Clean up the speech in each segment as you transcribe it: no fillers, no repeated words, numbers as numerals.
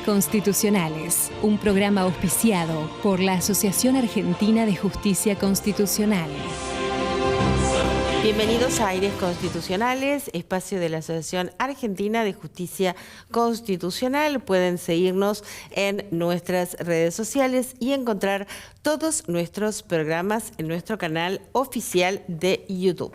Constitucionales, un programa auspiciado por la Asociación Argentina de Justicia Constitucional. Bienvenidos a Aires Constitucionales, espacio de la Asociación Argentina de Justicia Constitucional. Pueden seguirnos en nuestras redes sociales y encontrar todos nuestros programas en nuestro canal oficial de YouTube.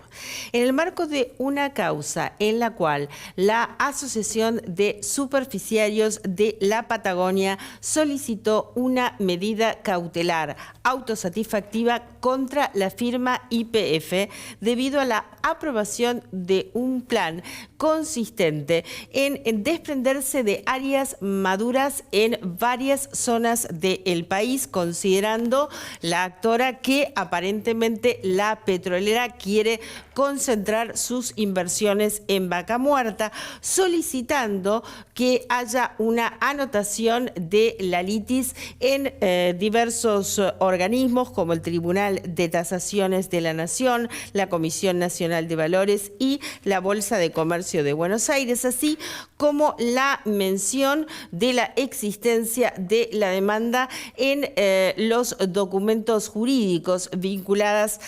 En el marco de una causa en la cual la Asociación de Superficiarios de la Patagonia solicitó una medida cautelar autosatisfactiva contra la firma YPF debido a la aprobación de un plan consistente en desprenderse de áreas maduras en varias zonas del país, considerando la actora que aparentemente la petrolera quiere concentrar sus inversiones en Vaca Muerta, solicitando que haya una anotación de la litis en diversos organismos como el Tribunal de Tasaciones de la Nación, la Comisión Nacional de Valores y la Bolsa de Comercio de Buenos Aires, así como la mención de la existencia de la demanda en los documentos jurídicos vinculados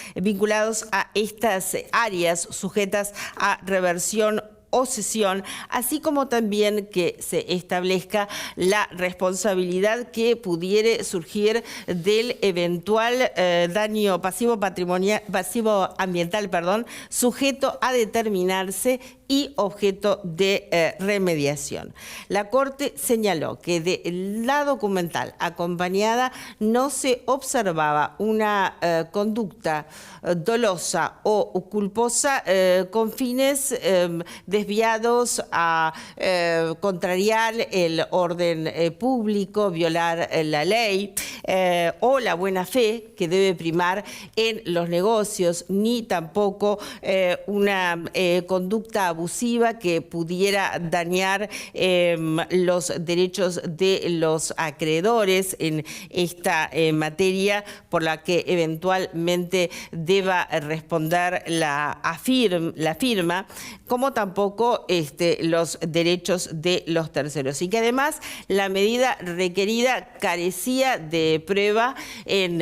a estas áreas sujetas a reversión o cesión, así como también que se establezca la responsabilidad que pudiere surgir del eventual daño pasivo ambiental, sujeto a determinarse y objeto de remediación. La Corte señaló que de la documental acompañada no se observaba una conducta dolosa o culposa con fines desviados a contrariar el orden público, violar la ley o la buena fe que debe primar en los negocios, ni tampoco una conducta abusiva que pudiera dañar los derechos de los acreedores en esta materia, por la que eventualmente deba responder la firma, como tampoco los derechos de los terceros. Y que además la medida requerida carecía de prueba en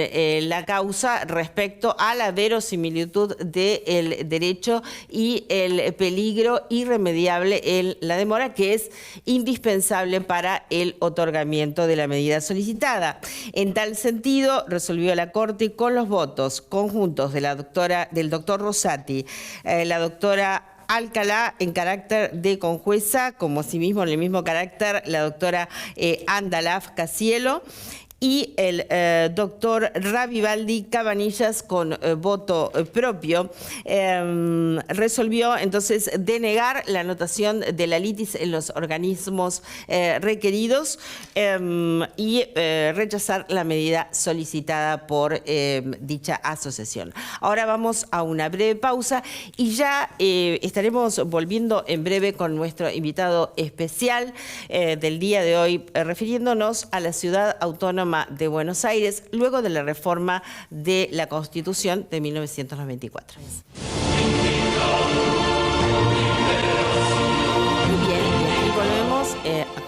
la causa respecto a la verosimilitud del derecho y el peligro irremediable en la demora, que es indispensable para el otorgamiento de la medida solicitada. En tal sentido, resolvió la Corte con los votos conjuntos de del doctor Rosati, la doctora Alcalá en carácter de conjueza, como asimismo en el mismo carácter la doctora Andalaf Casielo, y el doctor Ravivaldi Cabanillas con voto propio, resolvió entonces denegar la anotación de la litis en los organismos requeridos y rechazar la medida solicitada por dicha asociación. Ahora vamos a una breve pausa y ya estaremos volviendo en breve con nuestro invitado especial del día de hoy, refiriéndonos a la ciudad autónoma de Buenos Aires, luego de la reforma de la Constitución de 1994. Muy bien, y aquí volvemos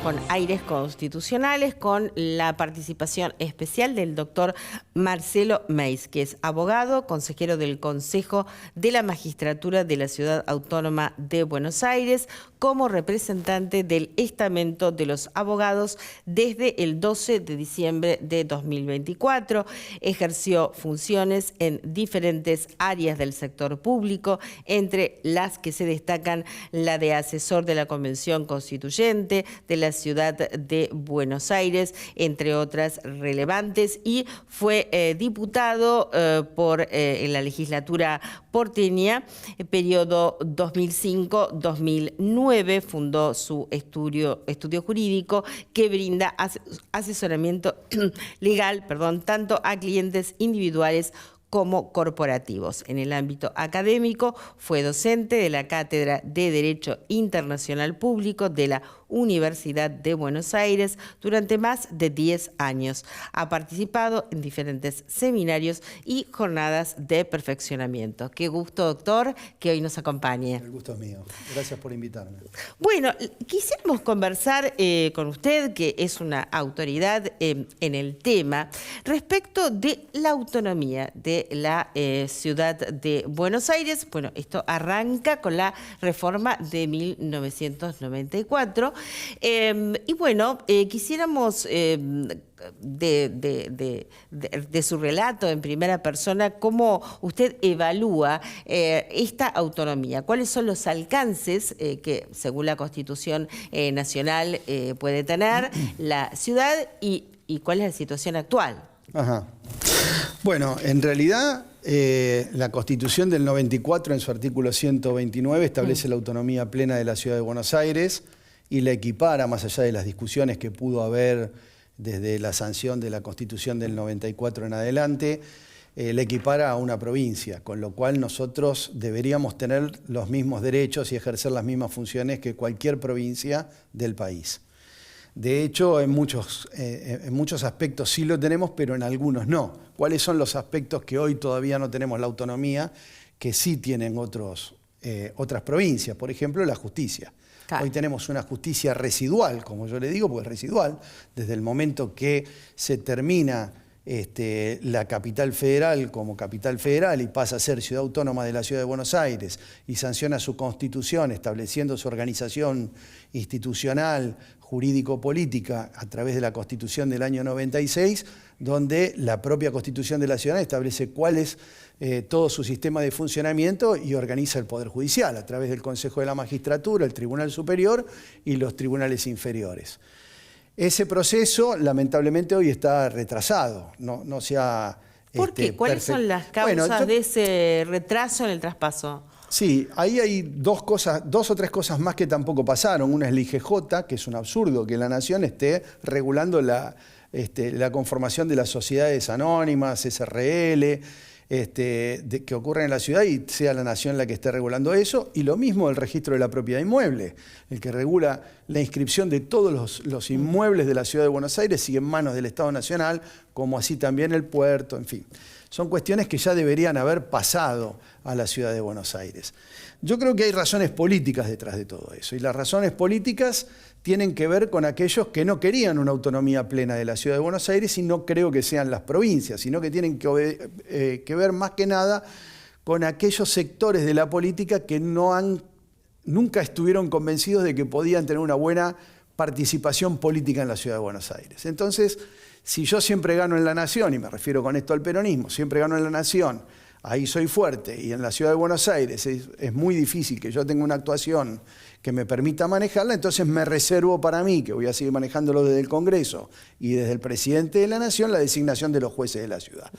con Aires Constitucionales, con la participación especial del doctor Marcelo Meis, que es abogado, consejero del Consejo de la Magistratura de la Ciudad Autónoma de Buenos Aires, como representante del Estamento de los Abogados desde el 12 de diciembre de 2024. Ejerció funciones en diferentes áreas del sector público, entre las que se destacan la de asesor de la Convención Constituyente de la Ciudad de Buenos Aires, entre otras relevantes, y fue diputado en la legislatura porteña, periodo 2005-2009. Fundó su estudio jurídico que brinda asesoramiento legal, tanto a clientes individuales como corporativos. En el ámbito académico fue docente de la Cátedra de Derecho Internacional Público de la Universidad de Buenos Aires durante más de 10 años. Ha participado en diferentes seminarios y jornadas de perfeccionamiento. Qué gusto, doctor, que hoy nos acompañe. El gusto es mío. Gracias por invitarme. Bueno, quisiéramos conversar con usted, que es una autoridad en el tema, respecto de la autonomía de la ciudad de Buenos Aires. Bueno, esto arranca con la reforma de 1994. Y bueno, quisiéramos de su relato en primera persona, cómo usted evalúa esta autonomía, cuáles son los alcances que, según la Constitución Nacional, puede tener la ciudad y cuál es la situación actual. Ajá. Bueno, en realidad la Constitución del 94 en su artículo 129 establece la autonomía plena de la ciudad de Buenos Aires y la equipara, más allá de las discusiones que pudo haber desde la sanción de la Constitución del 94 en adelante, la equipara a una provincia, con lo cual nosotros deberíamos tener los mismos derechos y ejercer las mismas funciones que cualquier provincia del país. De hecho, en muchos aspectos sí lo tenemos, pero en algunos no. ¿Cuáles son los aspectos que hoy todavía no tenemos la autonomía, que sí tienen otras provincias? Por ejemplo, la justicia. Claro. Hoy tenemos una justicia residual, como yo le digo, porque es residual, desde el momento que se termina la capital federal como capital federal y pasa a ser ciudad autónoma de la ciudad de Buenos Aires y sanciona su constitución estableciendo su organización institucional, jurídico-política a través de la Constitución del año 96, donde la propia Constitución de la ciudad establece cuál es todo su sistema de funcionamiento y organiza el Poder Judicial a través del Consejo de la Magistratura, el Tribunal Superior y los tribunales inferiores. Ese proceso, lamentablemente, hoy está retrasado, no se ha... ¿Por qué? ¿Cuáles son las causas de ese retraso en el traspaso? Sí, ahí hay dos o tres cosas más que tampoco pasaron. Una es la IGJ, que es un absurdo que la Nación esté regulando la conformación de las sociedades anónimas, SRL, que ocurren en la ciudad y sea la Nación la que esté regulando eso, y lo mismo el registro de la propiedad inmueble, el que regula la inscripción de todos los inmuebles de la ciudad de Buenos Aires sigue en manos del Estado Nacional, como así también el puerto, en fin. Son cuestiones que ya deberían haber pasado a la ciudad de Buenos Aires. Yo creo que hay razones políticas detrás de todo eso, y las razones políticas tienen que ver con aquellos que no querían una autonomía plena de la ciudad de Buenos Aires, y no creo que sean las provincias, sino que tienen que ver más que nada con aquellos sectores de la política que nunca estuvieron convencidos de que podían tener una buena participación política en la ciudad de Buenos Aires. Entonces, si yo siempre gano en la Nación, y me refiero con esto al peronismo, siempre gano en la Nación, ahí soy fuerte, y en la ciudad de Buenos Aires es muy difícil que yo tenga una actuación que me permita manejarla, entonces me reservo para mí, que voy a seguir manejándolo desde el Congreso y desde el presidente de la Nación, la designación de los jueces de la ciudad.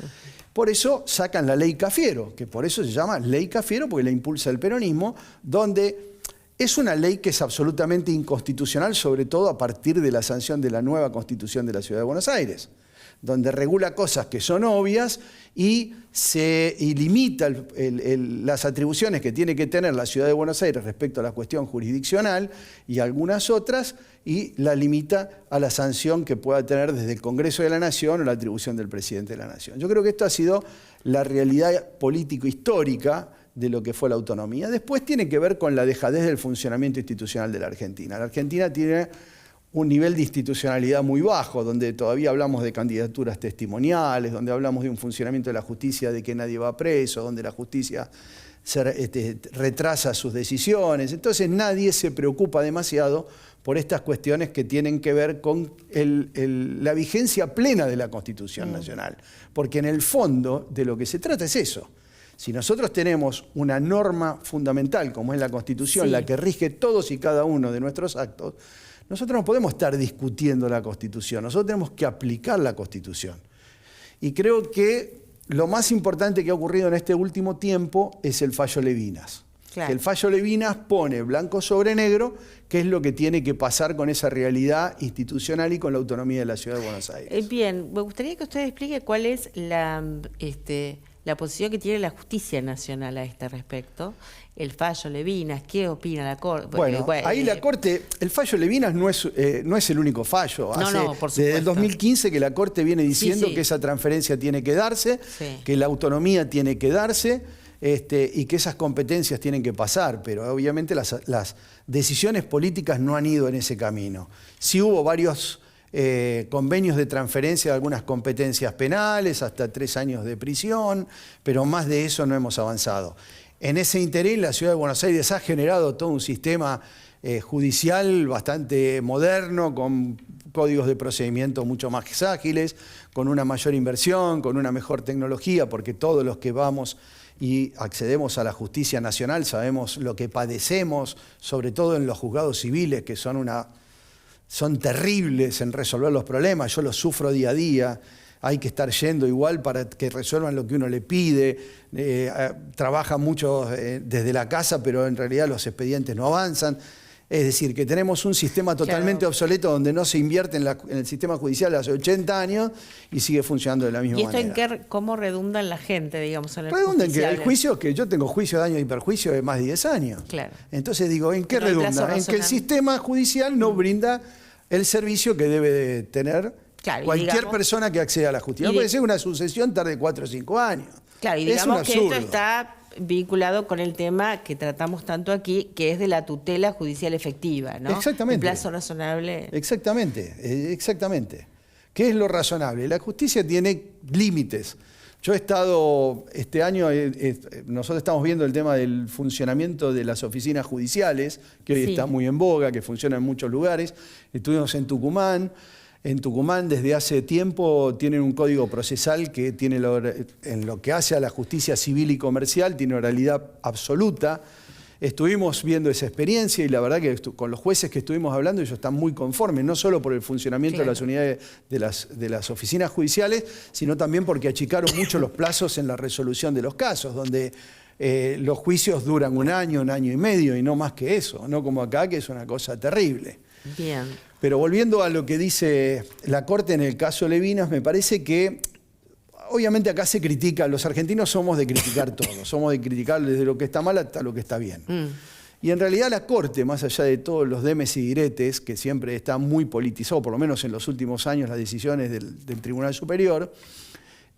Por eso sacan la ley Cafiero, que por eso se llama ley Cafiero, porque la impulsa el peronismo, donde es una ley que es absolutamente inconstitucional, sobre todo a partir de la sanción de la nueva Constitución de la ciudad de Buenos Aires, donde regula cosas que son obvias y limita las atribuciones que tiene que tener la ciudad de Buenos Aires respecto a la cuestión jurisdiccional y algunas otras, y la limita a la sanción que pueda tener desde el Congreso de la Nación o la atribución del presidente de la Nación. Yo creo que esto ha sido la realidad político-histórica de lo que fue la autonomía. Después tiene que ver con la dejadez del funcionamiento institucional de la Argentina. La Argentina tiene un nivel de institucionalidad muy bajo, donde todavía hablamos de candidaturas testimoniales, donde hablamos de un funcionamiento de la justicia de que nadie va preso, donde la justicia retrasa sus decisiones. Entonces nadie se preocupa demasiado por estas cuestiones que tienen que ver con la vigencia plena de la Constitución Nacional, porque en el fondo de lo que se trata es eso. Si nosotros tenemos una norma fundamental como es la Constitución, la que rige todos y cada uno de nuestros actos, nosotros no podemos estar discutiendo la Constitución, nosotros tenemos que aplicar la Constitución. Y creo que lo más importante que ha ocurrido en este último tiempo es el fallo Levinas. Claro. El fallo Levinas pone blanco sobre negro qué es lo que tiene que pasar con esa realidad institucional y con la autonomía de la ciudad de Buenos Aires. Bien, me gustaría que usted explique cuál es la posición que tiene la Justicia Nacional a este respecto. El fallo Levinas, ¿qué opina la Corte? Bueno, ahí la Corte, el fallo Levinas no es el único fallo. No, por supuesto. Desde el 2015 que la Corte viene diciendo que esa transferencia tiene que darse, que la autonomía tiene que darse, y que esas competencias tienen que pasar, pero obviamente las decisiones políticas no han ido en ese camino. Sí hubo varios convenios de transferencia de algunas competencias penales, hasta 3 años de prisión, pero más de eso no hemos avanzado. En ese interín, la Ciudad de Buenos Aires ha generado todo un sistema judicial bastante moderno, con códigos de procedimiento mucho más ágiles, con una mayor inversión, con una mejor tecnología, porque todos los que vamos y accedemos a la justicia nacional sabemos lo que padecemos, sobre todo en los juzgados civiles, que son terribles en resolver los problemas. Yo los sufro día a día. Hay que estar yendo igual para que resuelvan lo que uno le pide. Trabajan mucho desde la casa, pero en realidad los expedientes no avanzan. Es decir, que tenemos un sistema totalmente obsoleto donde no se invierte en el sistema judicial hace 80 años y sigue funcionando de la misma manera. ¿Y esto cómo redunda en la gente, digamos, en el redunda en que hay juicios, que yo tengo juicio, daño y perjuicio de más de 10 años. Claro. Entonces digo, ¿en qué redunda? En que el sistema judicial no brinda el servicio que debe de tener cualquier persona que acceda a la justicia. No puede ser una sucesión tarde 4 o 5 años. Claro, y digamos que esto está vinculado con el tema que tratamos tanto aquí, que es de la tutela judicial efectiva, ¿no? Exactamente. Un plazo razonable. Exactamente. ¿Qué es lo razonable? La justicia tiene límites. Yo he estado, este año, nosotros estamos viendo el tema del funcionamiento de las oficinas judiciales, que hoy está muy en boga, que funciona en muchos lugares. Estuvimos en Tucumán. En Tucumán desde hace tiempo tienen un código procesal que tiene en lo que hace a la justicia civil y comercial, tiene oralidad absoluta. Estuvimos viendo esa experiencia y la verdad que con los jueces que estuvimos hablando ellos están muy conformes, no solo por el funcionamiento de las unidades de las oficinas judiciales, sino también porque achicaron mucho los plazos en la resolución de los casos, donde los juicios duran un año y medio y no más que eso, no como acá, que es una cosa terrible. Bien. Pero volviendo a lo que dice la Corte en el caso Levinas, me parece que obviamente acá se critica, los argentinos somos de criticar todo, somos de criticar desde lo que está mal hasta lo que está bien. Y en realidad la Corte, más allá de todos los demes y diretes, que siempre está muy politizado, por lo menos en los últimos años, las decisiones del Tribunal Superior,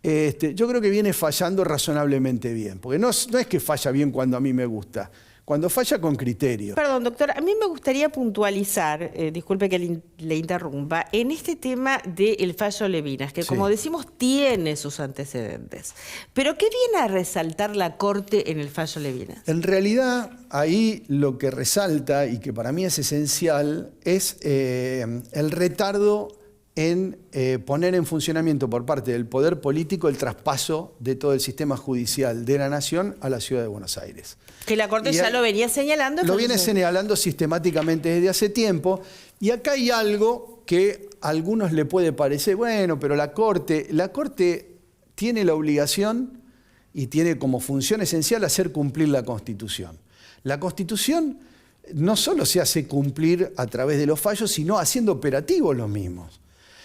yo creo que viene fallando razonablemente bien, porque no es que falla bien cuando a mí me gusta, cuando falla con criterio. Perdón, doctor, a mí me gustaría puntualizar, disculpe que le interrumpa, en este tema del fallo Levinas, que como decimos tiene sus antecedentes. Pero ¿qué viene a resaltar la Corte en el fallo Levinas? En realidad, ahí lo que resalta, y que para mí es esencial, es el retardo en poner en funcionamiento por parte del poder político el traspaso de todo el sistema judicial de la Nación a la Ciudad de Buenos Aires. Que la Corte ya lo venía señalando. Lo viene señalando sistemáticamente desde hace tiempo. Y acá hay algo que a algunos le puede parecer, bueno, pero la Corte tiene la obligación y tiene como función esencial hacer cumplir la Constitución. La Constitución no solo se hace cumplir a través de los fallos, sino haciendo operativos los mismos.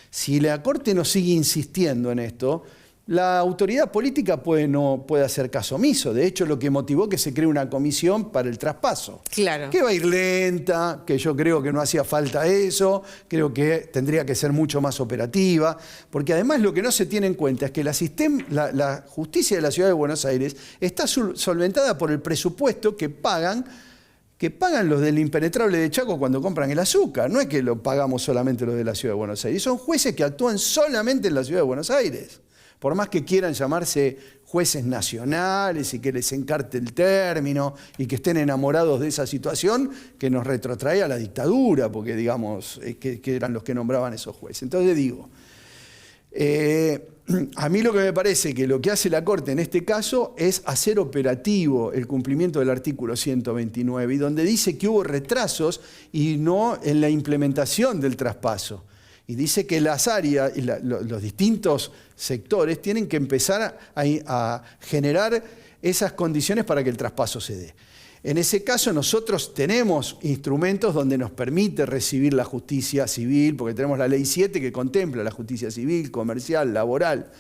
Si la Corte no sigue insistiendo en esto, la autoridad política no puede hacer caso omiso. De hecho, lo que motivó que se cree una comisión para el traspaso. Claro. Que va a ir lenta, que yo creo que no hacía falta eso, creo que tendría que ser mucho más operativa, porque además lo que no se tiene en cuenta es que la justicia de la Ciudad de Buenos Aires está solventada por el presupuesto que pagan los del Impenetrable de Chaco cuando compran el azúcar. No es que lo pagamos solamente los de la Ciudad de Buenos Aires. Son jueces que actúan solamente en la Ciudad de Buenos Aires. Por más que quieran llamarse jueces nacionales y que les encarte el término y que estén enamorados de esa situación que nos retrotrae a la dictadura, porque digamos que eran los que nombraban esos jueces. Entonces digo, a mí lo que me parece que lo que hace la Corte en este caso es hacer operativo el cumplimiento del artículo 129, y donde dice que hubo retrasos y no en la implementación del traspaso. Y dice que las áreas y los distintos sectores tienen que empezar a generar esas condiciones para que el traspaso se dé. En ese caso nosotros tenemos instrumentos donde nos permite recibir la justicia civil, porque tenemos la Ley 7 que contempla la justicia civil, comercial, laboral.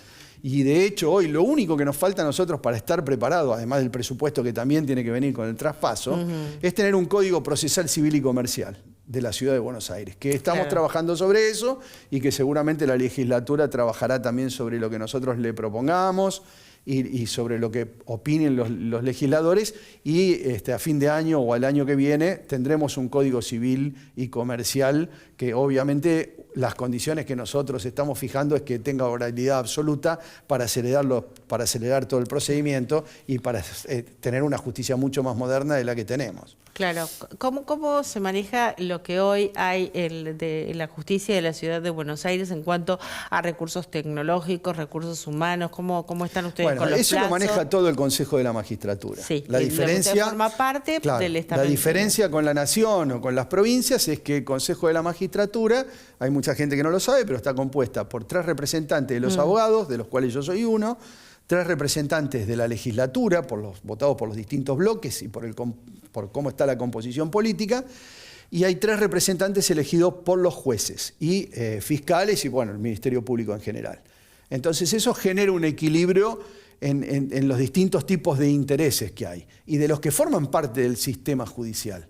Y de hecho hoy lo único que nos falta a nosotros para estar preparados, además del presupuesto que también tiene que venir con el traspaso, es tener un código procesal civil y comercial de la Ciudad de Buenos Aires, que estamos trabajando sobre eso y que seguramente la legislatura trabajará también sobre lo que nosotros le propongamos y sobre lo que opinen los legisladores, y a fin de año o al año que viene tendremos un código civil y comercial que obviamente las condiciones que nosotros estamos fijando es que tenga oralidad absoluta para acelerar todo el procedimiento y para tener una justicia mucho más moderna de la que tenemos. Claro. ¿Cómo se maneja lo que hoy hay de la justicia de la Ciudad de Buenos Aires en cuanto a recursos tecnológicos, recursos humanos? ¿Cómo están ustedes con los plazos? Eso lo maneja todo el Consejo de la Magistratura. Sí, la diferencia forma parte del estamento. La diferencia con la Nación o con las provincias es que el Consejo de la Magistratura, hay mucha gente que no lo sabe, pero está compuesta por 3 representantes de los abogados, de los cuales yo soy uno, 3 representantes de la legislatura, votados por los distintos bloques y por cómo está la composición política, y hay 3 representantes elegidos por los jueces y fiscales y el Ministerio Público en general. Entonces eso genera un equilibrio en los distintos tipos de intereses que hay y de los que forman parte del sistema judicial.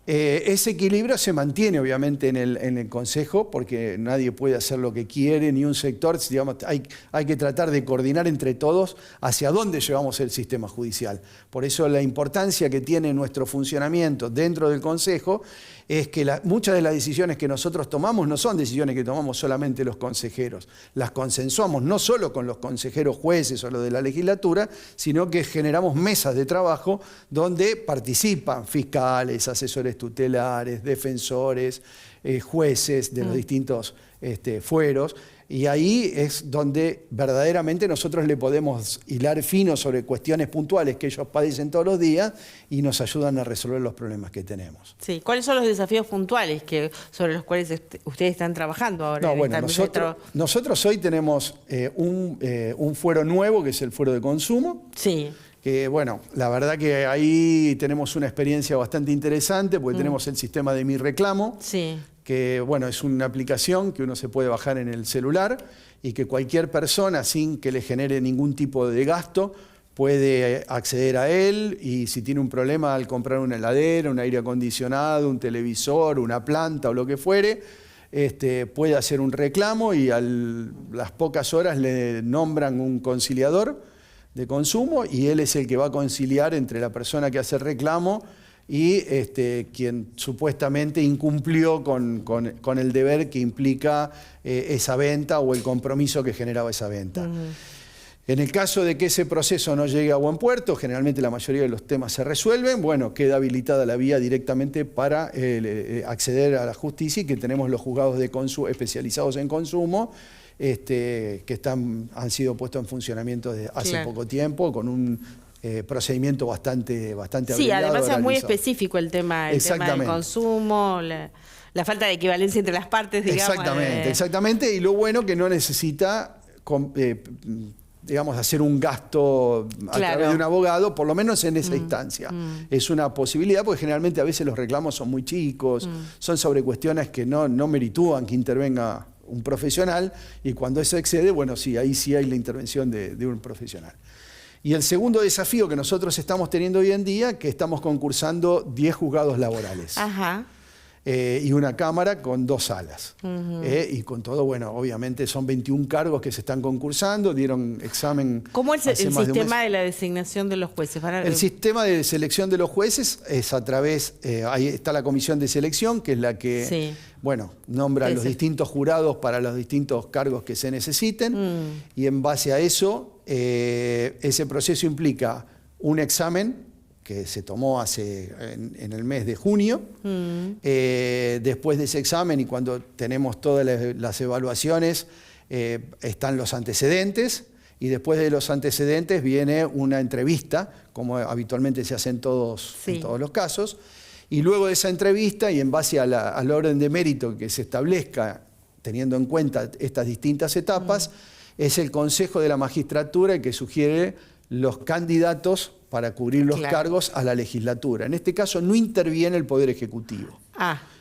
Ese equilibrio se mantiene obviamente en el Consejo, porque nadie puede hacer lo que quiere, ni un sector, digamos, hay que tratar de coordinar entre todos hacia dónde llevamos el sistema judicial. Por eso la importancia que tiene nuestro funcionamiento dentro del Consejo es que muchas de las decisiones que nosotros tomamos no son decisiones que tomamos solamente los consejeros, las consensuamos no solo con los consejeros jueces o los de la legislatura, sino que generamos mesas de trabajo donde participan fiscales, asesores tutelares, defensores, jueces de los distintos fueros, y ahí es donde verdaderamente nosotros le podemos hilar fino sobre cuestiones puntuales que ellos padecen todos los días y nos ayudan a resolver los problemas que tenemos. Sí. ¿Cuáles son los desafíos puntuales sobre los cuales ustedes están trabajando ahora? Nosotros hoy tenemos un fuero nuevo, que es el fuero de consumo. Sí. Que la verdad que ahí tenemos una experiencia bastante interesante, porque tenemos el sistema de Mi Reclamo, que es una aplicación que uno se puede bajar en el celular y que cualquier persona, sin que le genere ningún tipo de gasto, puede acceder a él, y si tiene un problema al comprar una heladera, un aire acondicionado, un televisor, una planta o lo que fuere, puede hacer un reclamo y a las pocas horas le nombran un conciliador de consumo y él es el que va a conciliar entre la persona que hace el reclamo y quien supuestamente incumplió con el deber que implica esa venta o el compromiso que generaba esa venta. En el caso de que ese proceso no llegue a buen puerto, generalmente la mayoría de los temas se resuelven, queda habilitada la vía directamente para acceder a la justicia, y que tenemos los juzgados de consumo especializados en consumo, que han sido puestos en funcionamiento desde hace poco tiempo, con un procedimiento bastante abreviado. Sí, además es muy específico el tema del consumo, la falta de equivalencia entre las partes, digamos. Exactamente, y lo bueno que no necesita hacer un gasto a través de un abogado, por lo menos en esa instancia. Es una posibilidad, porque generalmente a veces los reclamos son muy chicos, son sobre cuestiones que no meritúan que intervenga un profesional, y cuando eso excede, ahí sí hay la intervención de un profesional. Y el segundo desafío que nosotros estamos teniendo hoy en día, que estamos concursando 10 juzgados laborales. Y una cámara con 2 salas. Y con todo, obviamente son 21 cargos que se están concursando, dieron examen. ¿Cómo es el sistema de la designación de los jueces? El sistema de selección de los jueces es a través, ahí está la comisión de selección, que es la que nombra a los distintos jurados para los distintos cargos que se necesiten, y en base a eso, ese proceso implica un examen que se tomó en el mes de junio. Después de ese examen, y cuando tenemos todas las evaluaciones, están los antecedentes, y después de los antecedentes viene una entrevista, como habitualmente se hace en todos los casos, y luego de esa entrevista, y en base al orden de mérito que se establezca, teniendo en cuenta estas distintas etapas, es el Consejo de la Magistratura el que sugiere los candidatos para cubrir los cargos a la legislatura. En este caso no interviene el Poder Ejecutivo.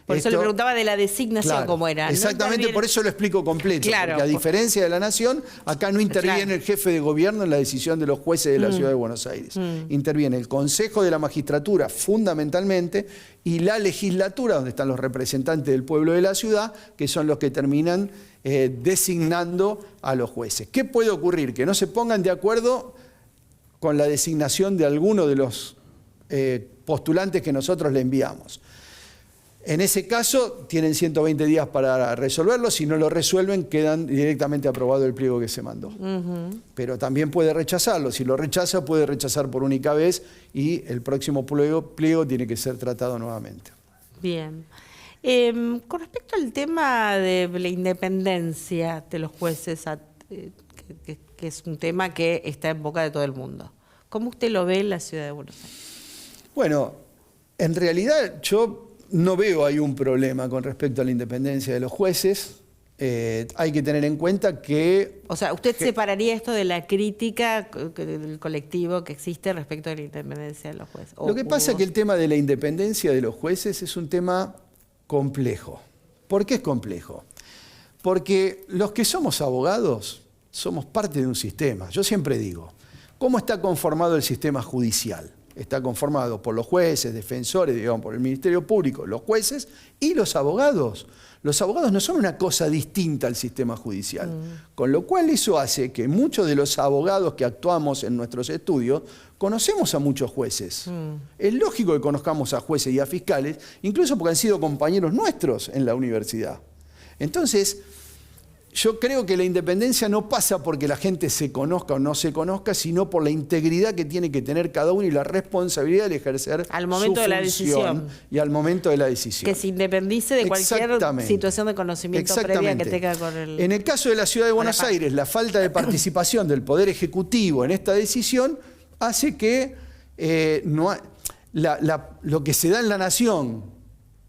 Por eso le preguntaba de la designación, claro, cómo era. Exactamente, por eso lo explico completo. Claro, porque a diferencia de la Nación, acá no interviene el jefe de gobierno en la decisión de los jueces de la Ciudad de Buenos Aires. Interviene el Consejo de la Magistratura, fundamentalmente, y la legislatura, donde están los representantes del pueblo de la ciudad, que son los que terminan designando a los jueces. ¿Qué puede ocurrir? Que no se pongan de acuerdo con la designación de alguno de los postulantes que nosotros le enviamos. En ese caso, tienen 120 días para resolverlo. Si no lo resuelven, quedan directamente aprobado el pliego que se mandó. Pero también puede rechazarlo. Si lo rechaza, puede rechazar por única vez y el próximo pliego tiene que ser tratado nuevamente. Bien. Con respecto al tema de la independencia de los jueces, que es un tema que está en boca de todo el mundo, ¿cómo usted lo ve en la Ciudad de Buenos Aires? Bueno, en realidad yo no veo ahí un problema con respecto a la independencia de los jueces. Hay que tener en cuenta que... O sea, ¿usted separaría esto de la crítica del colectivo que existe respecto a la independencia de los jueces? Lo que pasa es que el tema de la independencia de los jueces es un tema complejo. ¿Por qué es complejo? Porque los que somos abogados somos parte de un sistema. Yo siempre digo, ¿cómo está conformado el sistema judicial? Está conformado por los jueces, defensores, digamos, por el Ministerio Público, los jueces y los abogados. Los abogados no son una cosa distinta al sistema judicial. Con lo cual eso hace que muchos de los abogados que actuamos en nuestros estudios conocemos a muchos jueces. Es lógico que conozcamos a jueces y a fiscales, incluso porque han sido compañeros nuestros en la universidad. Entonces, yo creo que la independencia no pasa porque la gente se conozca o no se conozca, sino por la integridad que tiene que tener cada uno y la responsabilidad de ejercer al momento de la decisión y al momento de la decisión. Que se independice de cualquier situación de conocimiento previa que tenga con el... En el caso de la Ciudad de Buenos Aires, la falta de participación del Poder Ejecutivo en esta decisión hace que lo que se da en la Nación,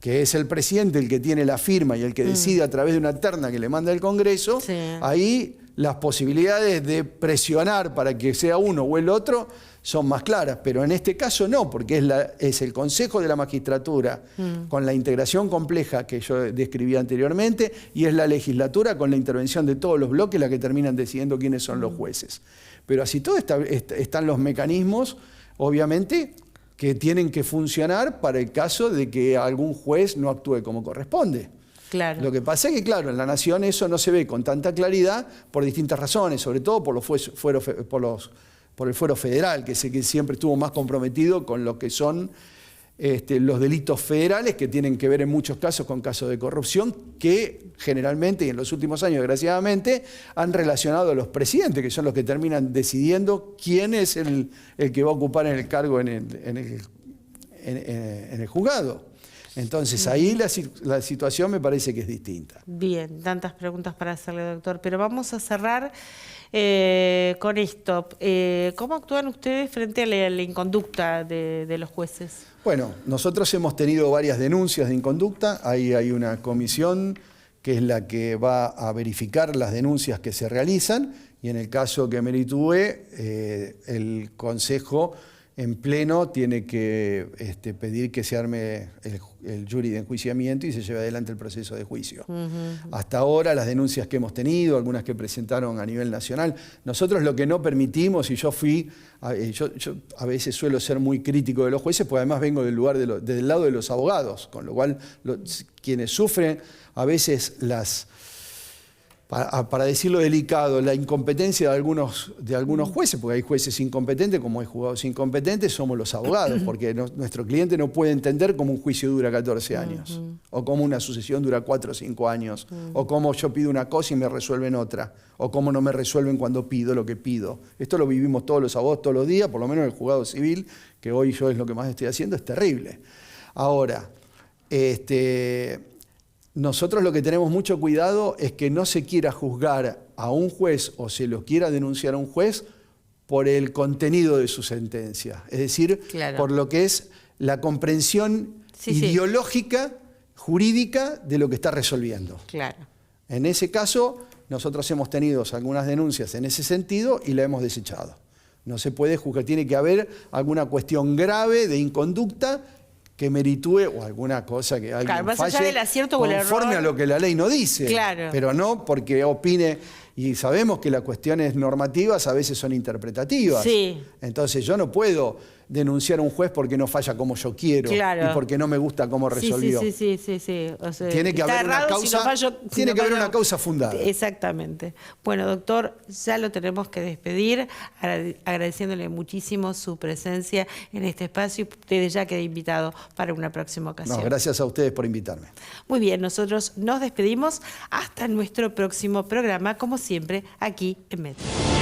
que es el presidente el que tiene la firma y el que decide a través de una terna que le manda el Congreso, ahí las posibilidades de presionar para que sea uno o el otro son más claras. Pero en este caso no, porque es el Consejo de la Magistratura con la integración compleja que yo describí anteriormente y es la legislatura con la intervención de todos los bloques la que terminan decidiendo quiénes son los jueces. Pero así todo están los mecanismos, obviamente, que tienen que funcionar para el caso de que algún juez no actúe como corresponde. Claro. Lo que pasa es que, claro, en la Nación eso no se ve con tanta claridad por distintas razones, sobre todo por el fuero federal, que sé que siempre estuvo más comprometido con lo que son los delitos federales, que tienen que ver en muchos casos con casos de corrupción, que generalmente y en los últimos años, desgraciadamente, han relacionado a los presidentes, que son los que terminan decidiendo quién es el que va a ocupar el cargo en el juzgado. Entonces ahí la situación me parece que es distinta. Bien, tantas preguntas para hacerle, doctor, pero vamos a cerrar con esto. ¿Cómo actúan ustedes frente a la inconducta de los jueces? Bueno, nosotros hemos tenido varias denuncias de inconducta. Ahí hay una comisión que es la que va a verificar las denuncias que se realizan y en el caso que meritúe, el Consejo en pleno tiene que pedir que se arme el jury de enjuiciamiento y se lleve adelante el proceso de juicio. Hasta ahora las denuncias que hemos tenido, algunas que presentaron a nivel nacional, nosotros lo que no permitimos, y yo a veces suelo ser muy crítico de los jueces, porque además vengo del lado de los abogados, con lo cual quienes sufren a veces para decirlo delicado, la incompetencia de algunos jueces, porque hay jueces incompetentes como hay juzgados incompetentes, somos los abogados, porque nuestro cliente no puede entender cómo un juicio dura 14 años, o cómo una sucesión dura 4 o 5 años, o cómo yo pido una cosa y me resuelven otra, o cómo no me resuelven cuando pido lo que pido. Esto lo vivimos todos los abogados todos los días, por lo menos en el juzgado civil, que hoy yo es lo que más estoy haciendo, es terrible. Ahora, nosotros lo que tenemos mucho cuidado es que no se quiera juzgar a un juez o se lo quiera denunciar a un juez por el contenido de su sentencia. Es decir, por lo que es la comprensión ideológica, jurídica de lo que está resolviendo. Claro. En ese caso, nosotros hemos tenido algunas denuncias en ese sentido y la hemos desechado. No se puede juzgar, tiene que haber alguna cuestión grave de inconducta que meritúe o alguna cosa que alguien Claro, más allá falle del acierto o el conforme error. a lo que la ley no dice. Claro. Pero no porque opine. Y sabemos que las cuestiones normativas a veces son interpretativas. Sí. Entonces yo no puedo denunciar a un juez porque no falla como yo quiero Claro. y porque no me gusta cómo resolvió. Sí. O sea, Tiene que está haber una errado causa, si no haber fallo. una causa fundada. Exactamente. Bueno, doctor, ya lo tenemos que despedir, agradeciéndole muchísimo su presencia en este espacio y usted ya queda invitado para una próxima ocasión. No, gracias a ustedes por invitarme. Muy bien, nosotros nos despedimos hasta nuestro próximo programa, como siempre, aquí en Metro.